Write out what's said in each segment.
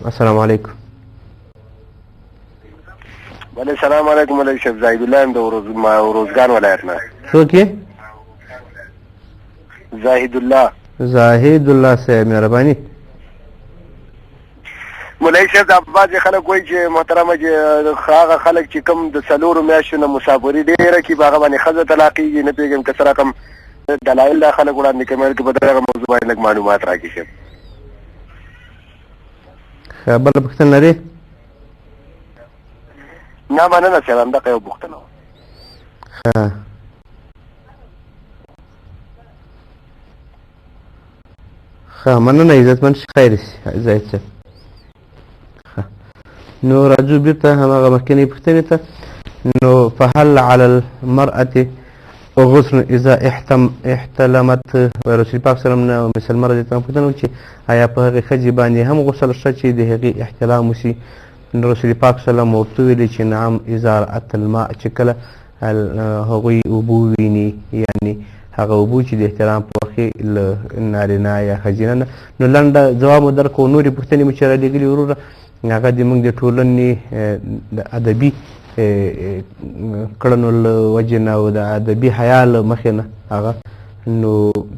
السلام علیکم. وعلیکم السلام علیکم مولوی صاحب. زاهد الله یم د روزګان ولایت نه. څوک یې؟ زاهد الله. زاهد الله صاحب مهرباني. مولوی صاحب دا بعضې خلک وایي چې محترمه چې هغه خلک چې کوم د څلورو میاشتو نه مسافري ډېره کړي په هغه باندې ښځه طلاقېږي. نه پوهېږم که څه رقم دلایل دا خلک وړاندې کوي. که په دغه موضوع باندې لږ معلومات راکړي صاحب. ښه بله پوښتنه لرې؟ نه مننه صاحب همدغه یو پوښتنه وه. ښه ښه مننه عزتمن شي. خیر شي زاهد صاحب. ښه نو راځو بېرته هماغه مخکینۍ پوښتنې ته. نو فهل على المرأة غسل اذا احتلمت. رسول پاک صلی الله علیه وسلم نه مثل مرض ته پوښتنه وکړي چې آیا په هغې ښځې باندې هم غسل شته چې د هغې احتلام وشي؟ نو رسول پاک صلی الله علیه وسلم ورته ویلي چې نعم اذا رأت الماء چې کله هغوی اوبه وویني، یعنې هغه اوبه چې د احترام په وخت کې له نارینه یا ښځینه نه. نو لنډه ځواب مو درکړو. نورې پوښتنې مو چې رالېږلي وروره هغه د موږ د ټولنې د ادبي کړنو له وجې نه او د ادبي حیا له مخې نه هغه. نو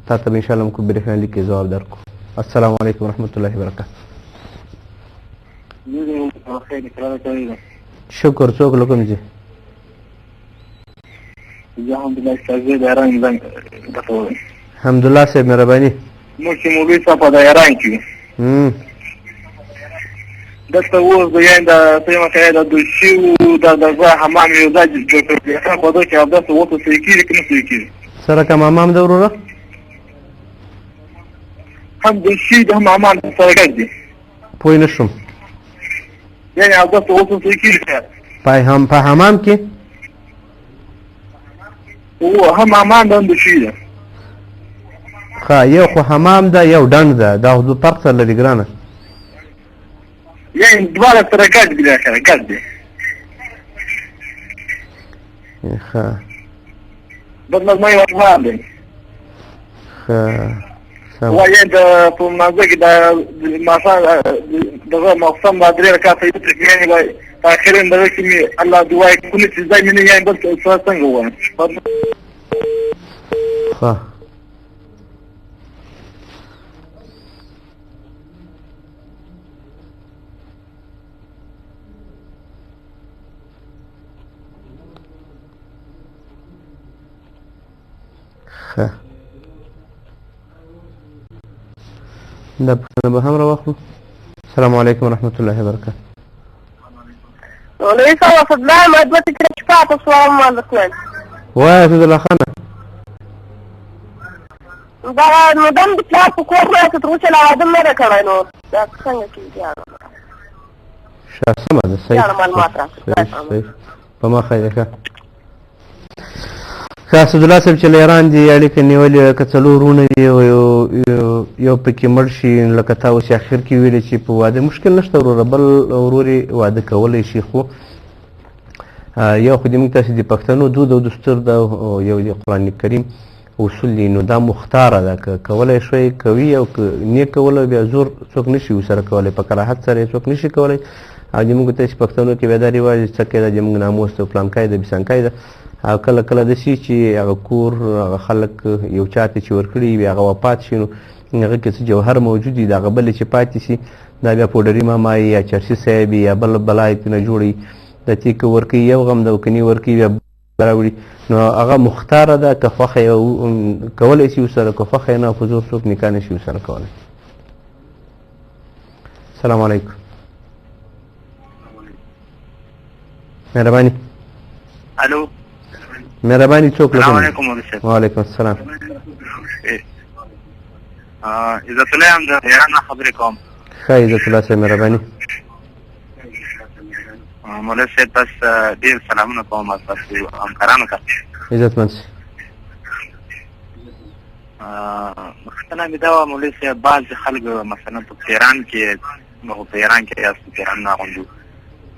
تا ته به انشاءالله موږ په برېښنالیک کې ځواب درکړو. السلام علیکم ورحمة الله وبرکاته. شکر. څوک له کوم ځای؟ حمدالله صاحب مهرباني. موږ چې مولوي صاحب په ایران کې دلته اوس د یعنې د څه یم که د دوشي د ځای حمام یو ځای جوړ کړی. په دغه کې اودس اوس صحیح کېږي که نه صحیح کېږي؟ څه رقم حمام ده وروره؟ هم دوشي د هم حمام سره ګډ دي. پوه نه شوم. یعنې اودس اوس صحیح کېږي په حمام کې؟ هم حمام ده هم دوشي ده. ښه یو خو حمام ده یو ډنډ ده. دا خو فرق سره لري ګرانه. یعنې دواړه سره ګډ دي بالاخره ګډ دي. ښه بدمزمه یو حمام دی. ښه یعنې په منځه کې د ماښام دغه ماخوستن به 3 رکعته وتر کې یعنې به په اخرین دغه کې مې الله دعا یې کونې چې ځای مې نه یعنې بل څه څنګه ووایم؟ ښه ښه دا پوښتنه به هم راواخلو. السلام علیکم ورحمة الله وبرکاته. مولوي صاحب اسدالله یم دوه ټکټه چې پاته شوه ما درتلل. وایه اسدالله خانه. دغه نو دم د پلار په کور نه که تر اوسه لا واده نه ده کړی. نو دا څنګه کېږي؟ ښه سمه ده. صحیح معلومات راکړه په مخه یې ښه. اسدالله صاحب چې له ایران دي اړیکه نیولې که څلور وروڼه دي یو پکې مړ شي لکه تا اوس اخر کې ویلې چې په واده مشکل نشته وروره بل ورور یې واده کولی شي. خو یو خو دې موږ تاسې د پښتنو دود او دستور ده او یو د قرآن کریم اصول دي. نو دا مختاره ده که کولی شوی کوي او که نه کولی بیا زور څوک نشي ورسره کولی. په کراهت سره یې څوک نشي کولی. او د موږ تاسې پښتنو کې بیا دا رواج څکی ده د موږ ناموس ده پلانکی ده بیسانکی ده. او کله کله داسې چې هغه کور هغه خلک یو چا ته چې ورکړي وي هغه وفات شي نو هغه کې څه جوهر موجود وي د هغه بلې چې پاتې شي دا بیا پوډري ماما یا چرسي صاحب یا بل بلا یې ترېنه جوړوي. د دې که ورکوي یو غم ده او که نه ورکوي بیا راوړي. نو هغه مختاره ده که خوښه یې کولی شي ورسره که خوښه یې نه په زور څوک نکاح نه شي ورسره کولی. السلام علیکم. مهرباني. الو مهرباني څوک له السلام علیکم مولوي صاحب. وعلیکم السلام. عزت الله یم د ایران نه خبرې کوم. ښه عزت الله صاحب مهرباني. مولوي صاحب بس ډېر سلامونه کوم تاسو همکارانو ته. عزتمند شي. پوښتنه مې دا وه مولوي صاحب بعضې خلک مثلا په تهران کې یاست په تهران نه اغوندو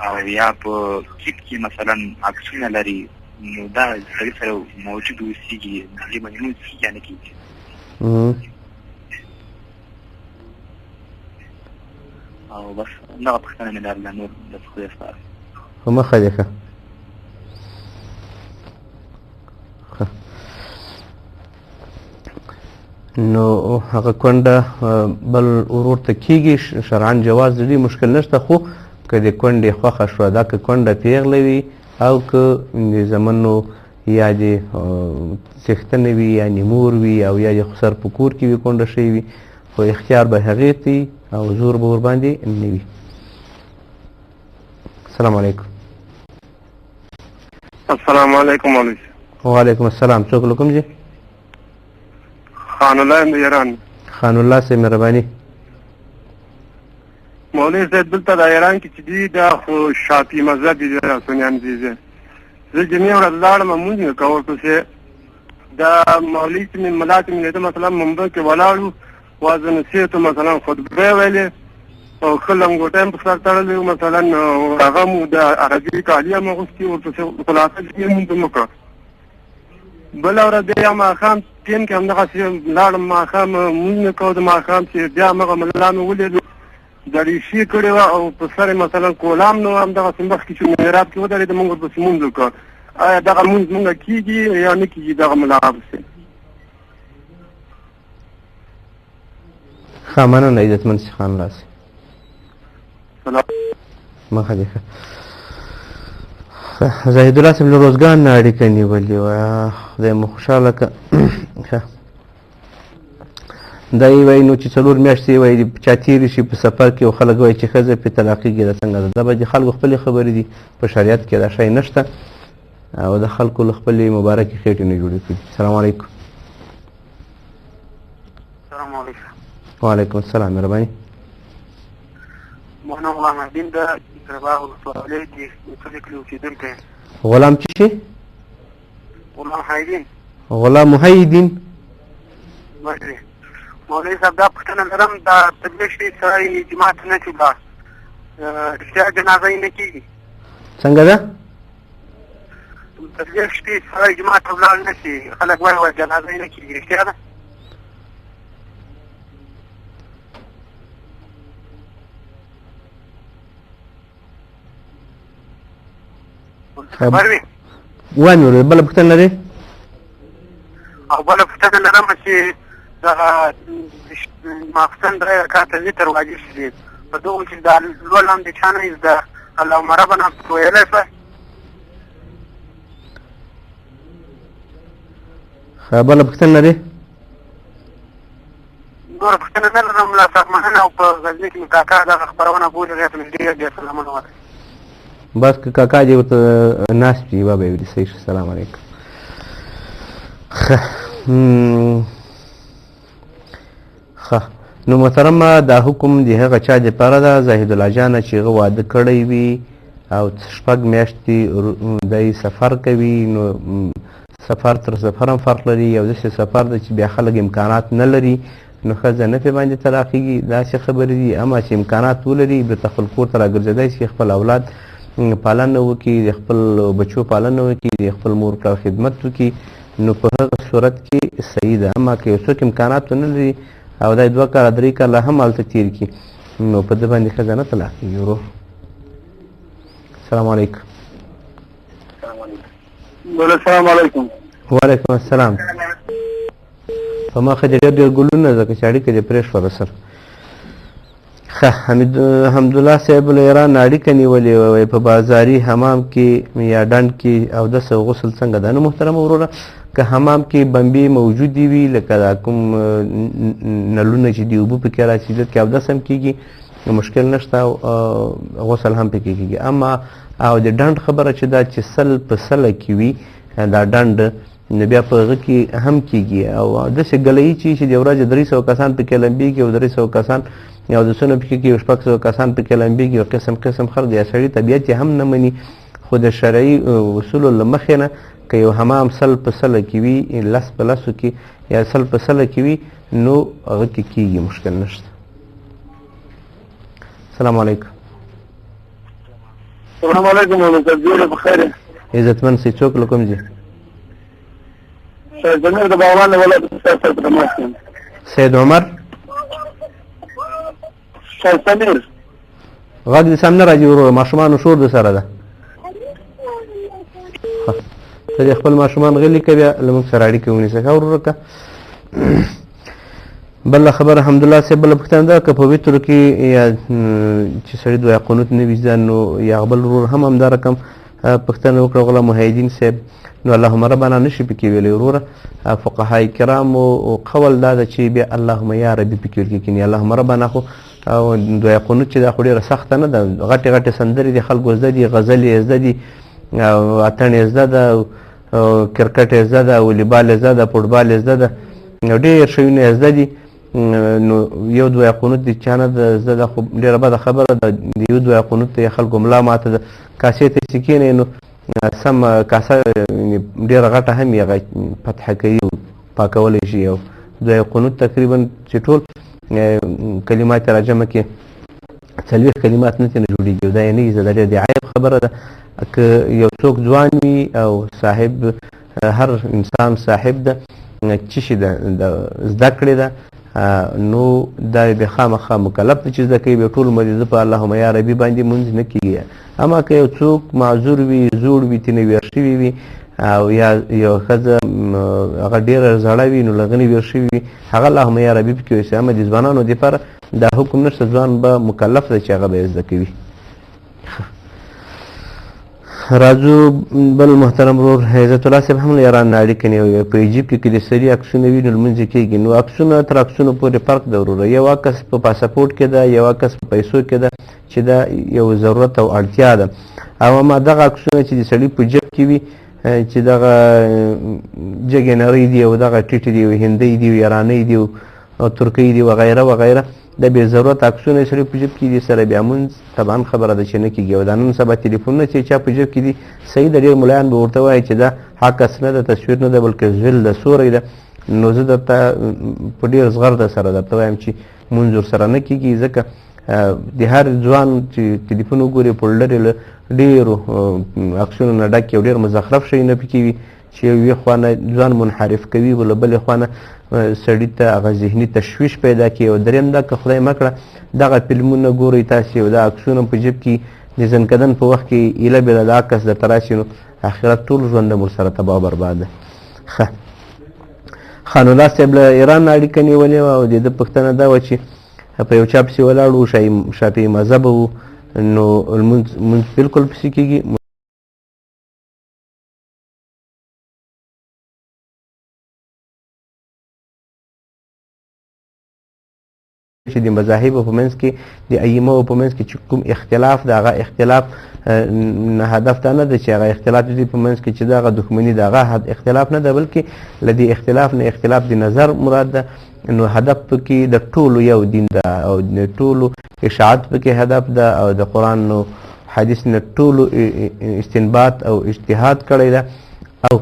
او یا په کیپ کې مثلا عکسونه لري نو دا سړي سره موجود اوسېږي هغې باندې لمونځ کېږي یا نه کېږي؟ او بس دغه پوښتنه مې لرله، نور د خدای ستاسو. په مخه دې ښه. نو هغه کونډه بل ورور ته کېږي، شرعاً جواز لري، مشکل نشته. خو که د کونډې خوښه شوه، دا که کونډه پیغله وي او که د زمنو یا د څښتنه وي یا مور وي او یا د خسر په کور کې وي کونډه شوې وي، خو اختیار به هغې ته او زور به ورباندې نه وي. السلام علیکم. السلام علیکم مولوی. وعلیکم السلام. څوک له کوم ځای؟ خان الله یم د ایران. خان الله صاحب مهرباني. مولوی صاحب دلته د ایران کې چې دي دا خو شافعي مذهب دي، د سنیان دي. زه جمعې ورځ لاړم لمونځ مې کاوه، پسې دا مولوي چې مې ملا چې مې لیده مثلا منبر کې ولاړ وو، واعظ نصیحت مثلا خطبه ویلې او ښه لنګوټی هم په سر تړلی و، مثلا هغه مو د عربي کالي هم اغوستي، ورپسې خلاصه جمعې مونځ مو کړه. بله ورځ بیا ماښام ټیم کې همدغسې لاړم، ماښام مونځ مې کوه، د ماښام چې بیا همغه ملا مې ولیدو دریشي کړې وه او په سر یې مثلا کولام نه و، همدغسې مخکې چې محراب کې ودرېده مونږ ورپسې مونځ وکړ. آیا دغه مونځ مونږ کېږي یا نه کېږي دغه ملا پسې؟ ښه مننه عزتمن سي خان الله صاحب. مخه دې ښه. زاهد الله صاحب له روزګان نه اړیکه نیولې وه، خدای مو خوشحاله کړه. ښه دا یې وایي نو چې 4 میاشتې وایي چا تېرې شي په سفر کې او خلک وایي چې ښځه پرې طلاقېږي، دا څنګه ده؟ دا به د خلکو خپلې خبرې دي، په شریعت کې دا شی نشته او د خلکو له خپلې مبارکې خېټې نه جوړې کړي. السلام علیکم. السلام علیکم. وعلیکم السلام مهرباني. مولانا غلام الدین د رباح ولسوالۍ کې مختلف کلي اوسېدونکی یم. غلام څه شي؟ غلام حیدین. غلام محیدین. بلې مولوي صاحب دا پوښتنه لرم، دا تبلیغ شوي سړی جماعت نه چې ولاړ، رښتیا جنازه یې نه کېږي؟ څنګه ده؟ تبلیغ شوي سړی جماعت ته ولاړ نه شي، خلک وایي جنازه یې نه کېږي، رښتیا ده؟ خبر وي. وایه مې بله پوښتنه لرې؟ او بله پوښتنه لرم چې دغه ماخستن 3 رکعته وتر واجب شي، په دغو کې دا لول هم د چا نه زده، اللهم ربنا ویلی شوی؟ ښه بله پوښتنه لرې؟ نوره پوښتنه نه لرم. ملا صاحب مننه، او په غزني کې مې کاکا دغه خپرونه بولي، هغې ته مې ډېر ډېر سلامونه ورکړي. بس که کاکا دې ورته ناست وي به یې ویلي. صحیح. السلام علیکم. ښه نو محترمه دا حکم د هغه چا دپاره ده زاهد الله جانه چې هغه واده کړی وي او 6 میاشتې دی سفر کوي، نو سفر تر سفر هم فرق لري، یو داسې سفر ده چې بیا خلک امکانات نه لري، نو ښځه نه پرې باندې طلاقېږي. داسې خبرې دي. اما چې امکانات ولري بېرته خپل کور ته راګرځېدی شي، خپل اولاد پالنه وکړي، د خپل بچو پالنه وکړي، د خپل مور پلار خدمت وکړي، نو په هغه صورت کې صحیح ده. اما که یو څوک امکانات نه لري او دا 2 کاله 3 کاله هم هلته تېر کړي، نو په ده باندې ښځه نه طلاقېږي. ورو. السلام علیکم. السلام علیکم. وعلیکم السلام. په مخه دې ډېر ګلونه ځکه چې اړیکه دې پرې شوه راسره. ښه حمدالله صاحب له ایران نه اړیکه نیولې وه، په بازاري حمام کې یا ډنډ کې اودس او غسل څنګه ده؟ نو محترمه وروره که حمام کې بمبې موجودې وي، لکه دا کوم نلونه چې دي اوبه پکې راځي، کې اودس هم کېږي، نو مشکل نشته، غسل هم پکې کېږي. اما او د ډنډ خبره چې دا چې 100 په 100 کې وي دا ډنډ، نو بیا په هغه کې هم کېږي. او داسې ګلایي چې د ورځې 300 کسان پکې لمبېږي او 300 کسان یا اودسونه پکې کېږي، 600 کسان پکې لمبېږي، او قسم قسم خلک د سړي طبیعت یې هم نه مني. خو د شرعي اصولو له مخې نه که یو حمام 100 په 100 کې وي، 10 په 10 کې یا 100 په 100 کې وي، نو هغه کې کېږي، مشکل نشته. السلام علیکم. السلام علیکم ورحمة الله بخیر. عزتمن سي څوک له کوم ځای؟ سید عمر د باغوان ولایت سیاست د سید عمر. سمیر. غږ دې سم نه راځي وروره، ماشومانو شور د سره ده. ته دې خپل ماشومان غلي که بیا له موږ سره اړیکې ونیسه ښه وروره که. بله خبره حمدالله صاحب بله پوښتنه ده که په وترو کې یا چې سړي دوه قنوت نه وي زده نو یا بل ورور هم همدا رقم پوښتنه وکړه غلام محیدین صاحب نو اللهم ربنا نشي پکې ویلی وروره. فقهای کرامو قول دا ده چې بیا اللهم یا ربي پکې ویل کېږي. اللهم ربنا خو دوه قنوت چې دا خو ډېره سخته نه ده، غټې غټې سندرې دي خلکو زده دي، غزلې یې زده دي، اتڼ یې زده ده، کرکټ یې زده ده، ولیبال یې زده ده، فوټبال یې زده ده، ډېر شیونه یې زده دي. نو یو دوه قنوت د چا نه ده زده ده خو ډېره بده خبره ده. د یو دوه قنوت ته یې خلکو ملا ماته ده، کاسې ته چې کښېنئ نو سم کاسه ډېره غټه هم یې هغه فتحه کوي او پاکولی شي. او دوه قنوت تقریبا چې ټول کلمات را جمع کړي 40 کلمات نه ترې جوړېږي، دا یې نه وي زده، ډېر د عیب خبره ده. که یو څوک ځوان وي او صاحب هر انسان صاحب ده چې شي ده زده کړې ده نو دا به خامخا مکلف دی چې زده کوي. بیا ټول عمر یې په اللهم یا ربي باندې مونځ نه کېږي. اما که یو څوک معذور وي، زوړ وي، ترې ویر شوي وي او یا یو ښځه هغه ډېره زړه وي نو له هغه نه ویر شوي وي هغه اللهم یا ربي پکې وایي. اما د ځوانانو دپاره دا حکم نشته، ځوان به مکلف دی چې هغه به یې زده کوي. راځو بل محترم ورور عزت الله صاحب هم له ایران نه اړیکه نیوي. په ایجیپت کې د سړي عکسونه وي نو لمونځ یې کېږي. نو عکسونه تر عکسونو پورې فرق ده وروره. یو عکس په پاسپورټ کې ده، یو عکس په پیسو کې ده چې دا یو ضرورت او اړتیا ده. او اما دغه عکسونه چې د سړي په جیب کې وي چې دغه جګې نرۍ دي او دغه ټیټې دي او هندۍ دي او ایرانۍ دي او ترکۍ دي وغیره وغیره، د بې ضرورت عکسونه یې سړي په جیب کې دي سره بیا مونځ طبعا خبره ده چې نه کېږي. او دا نن سبا تلیفونونه چې چا په جیب کې دي صحیح ده، ډېر ملایان به ورته وایي چې دا عکس نه ده، تصویر نه ده، بلکې زل ده، سوری ده. نو زه درته په ډېر زغرده سره درته وایم چې مونځ ورسره نه کېږي، ځکه د هر ځوان چې تلیفون وګوري فولډر یې له ډېرو عکسونو نه ډک یو ډېر مزخرف شی نه پکې وي چې یوې خوا نه ځوان منحرف کوي او له بلې خوا نه سړي ته هغه ذهني تشویش پیدا کوي. او درېیم دا که خدای مکړه دغه فلمونه ګورئ تاسې او دا عکسونه په جیب کې د زنکدن په وخت کې ایله بېله د عکس درته راشي نو آخرت ټول ژوند هم ورسره تباه برباد ده. ښه خان الله صاحب له ایران نه اړیکه نیولې وه او د ده پوښتنه دا وه چې په یو چا پسې ولاړ و، شافعي مذهبه و، نو لمونځ بلکل پسې کېږي. چې د مذاهبو په منځ کې د ائمو په منځ کې چې کوم اختلاف د هغه اختلاف نه هدف دا نه ده چې هغه اختلاف دې په منځ کې چې دغه دښمني د هغه اختلاف نه ده، بلکې له دې اختلاف نه اختلاف د نظر مراد ده. نو هدف پکې د ټولو یو دین ده او د ټولو اشاعت پکې هدف ده او د قرآن او حدیث نه ټولو استنباط او اجتهاد کړی ده. او